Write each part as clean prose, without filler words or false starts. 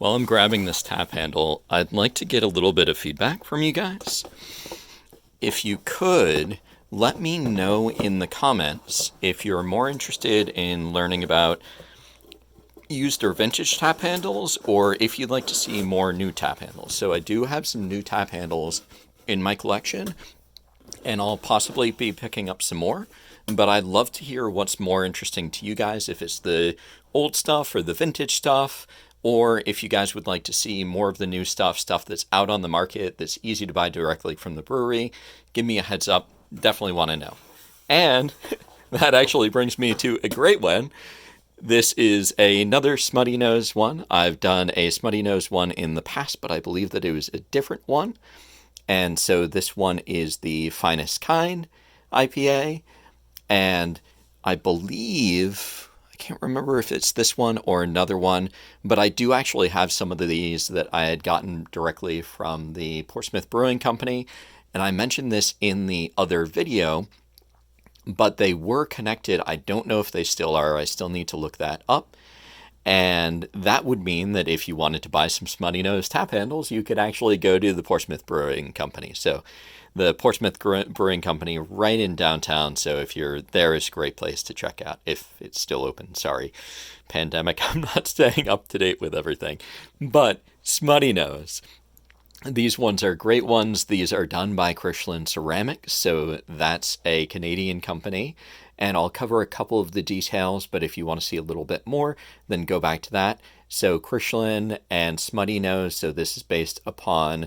While I'm grabbing this tap handle, I'd like to get a little bit of feedback from you guys. If you could, let me know in the comments if you're more interested in learning about used or vintage tap handles, or if you'd like to see more new tap handles. So I do have some new tap handles in my collection, and I'll possibly be picking up some more. But I'd love to hear what's more interesting to you guys, if it's the old stuff or the vintage stuff, or if you guys would like to see more of the new stuff that's out on the market, that's easy to buy directly from the brewery. Give me a heads up. Definitely want to know. And that actually brings me to a great one. This is another Smuttynose one. I've done a Smuttynose one in the past, but I believe that it was a different one. And so this one is the Finest Kind IPA. And I believe, I can't remember if it's this one or another one, but I do actually have some of these that I had gotten directly from the Portsmouth Brewing Company. And I mentioned this in the other video, but they were connected. I don't know if they still are. I still need to look that up. And that would mean that if you wanted to buy some Smuttynose tap handles, you could actually go to the Portsmouth Brewing Company. So the Portsmouth Brewing Company right in downtown. So if you're there, it's a great place to check out if it's still open. Sorry, pandemic, I'm not staying up to date with everything. But Smuttynose. These ones are great ones. These are done by Christian Ceramics, so that's a Canadian company. And I'll cover a couple of the details, but if you want to see a little bit more, then go back to that. So Christian and Smuttynose, so this is based upon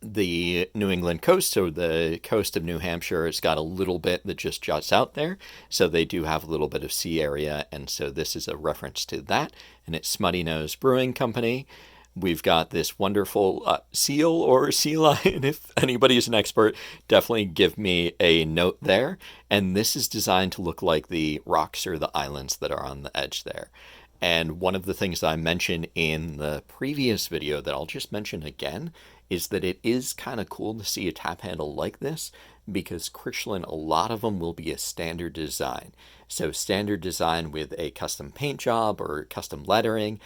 the New England coast, so the coast of New Hampshire. It's got a little bit that just juts out there, so they do have a little bit of sea area, and so this is a reference to that, and it's Smuttynose Brewing Company. We've got this wonderful seal or sea lion. If anybody's an expert, definitely give me a note there. And this is designed to look like the rocks or the islands that are on the edge there. And one of the things that I mentioned in the previous video that I'll just mention again is that it is kind of cool to see a tap handle like this, because Christian, a lot of them will be a standard design. So standard design with a custom paint job or custom lettering.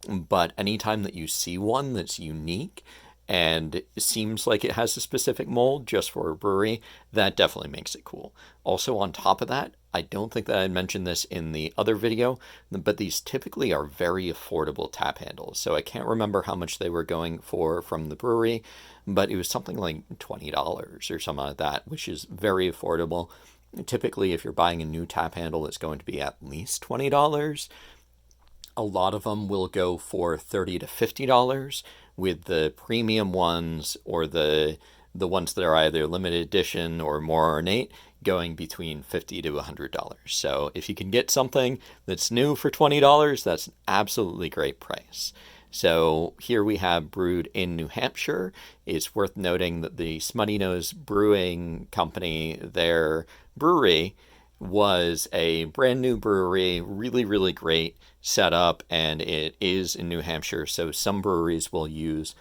But anytime that you see one that's unique and it seems like it has a specific mold just for a brewery, that definitely makes it cool. Also, on top of that, I don't think that I mentioned this in the other video, but these typically are very affordable tap handles. So I can't remember how much they were going for from the brewery, but it was something like $20 or something like that, which is very affordable. Typically, if you're buying a new tap handle, it's going to be at least $20. A lot of them will go for $30 to $50, with the premium ones or the ones that are either limited edition or more ornate going between $50 to $100. So if you can get something that's new for $20, that's an absolutely great price. So here we have brewed in New Hampshire. It's worth noting that the Smuttynose Brewing Company, their brewery, was a brand new brewery, really, really great setup, and it is in New Hampshire. So some breweries will use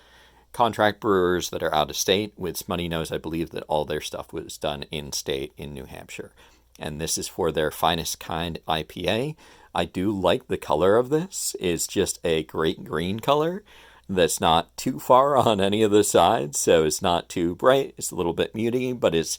contract brewers that are out of state. With Smuttynose, I believe that all their stuff was done in state in New Hampshire. And this is for their Finest Kind IPA. I do like the color of this. It's just a great green color that's not too far on any of the sides. So it's not too bright. It's a little bit muty, but it's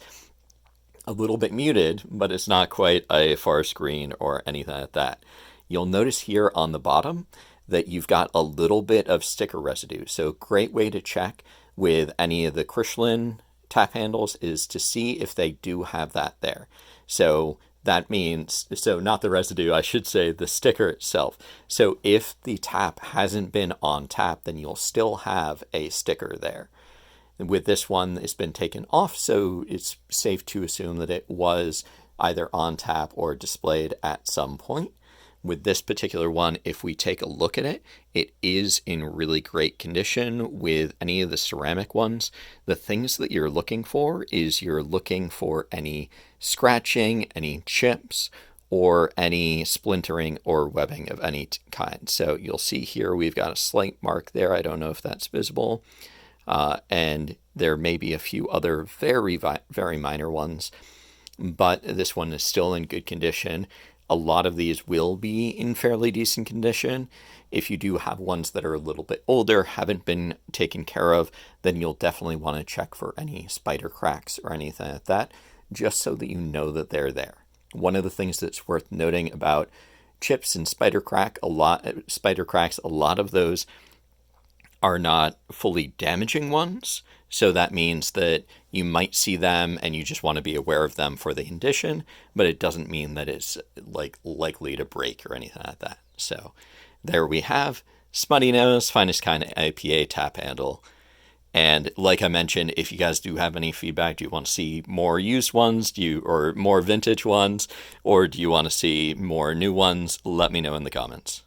a little bit muted, but it's not quite a forest green or anything like that. You'll notice here on the bottom that you've got a little bit of sticker residue. So great way to check with any of the Christian tap handles is to see if they do have that there. So that means, so not the residue, I should say the sticker itself. So if the tap hasn't been on tap, then you'll still have a sticker there. With this one, it's been taken off, so it's safe to assume that it was either on tap or displayed at some point. With this particular one, if we take a look at it, it is in really great condition. With any of the ceramic ones, the things that you're looking for is you're looking for any scratching, any chips, or any splintering or webbing of any kind. So you'll see here we've got a slight mark there. I don't know if that's visible. And there may be a few other very minor ones, but this one is still in good condition. A lot of these will be in fairly decent condition. If you do have ones that are a little bit older, haven't been taken care of, then you'll definitely want to check for any spider cracks or anything like that, just so that you know that they're there. One of the things that's worth noting about chips and spider cracks, a lot of those are not fully damaging ones. So that means that you might see them and you just want to be aware of them for the condition, but it doesn't mean that it's like likely to break or anything like that. So there we have Smuttynose, Finest Kind IPA tap handle. And like I mentioned, if you guys do have any feedback, do you want to see more used ones, or more vintage ones, or do you want to see more new ones? Let me know in the comments.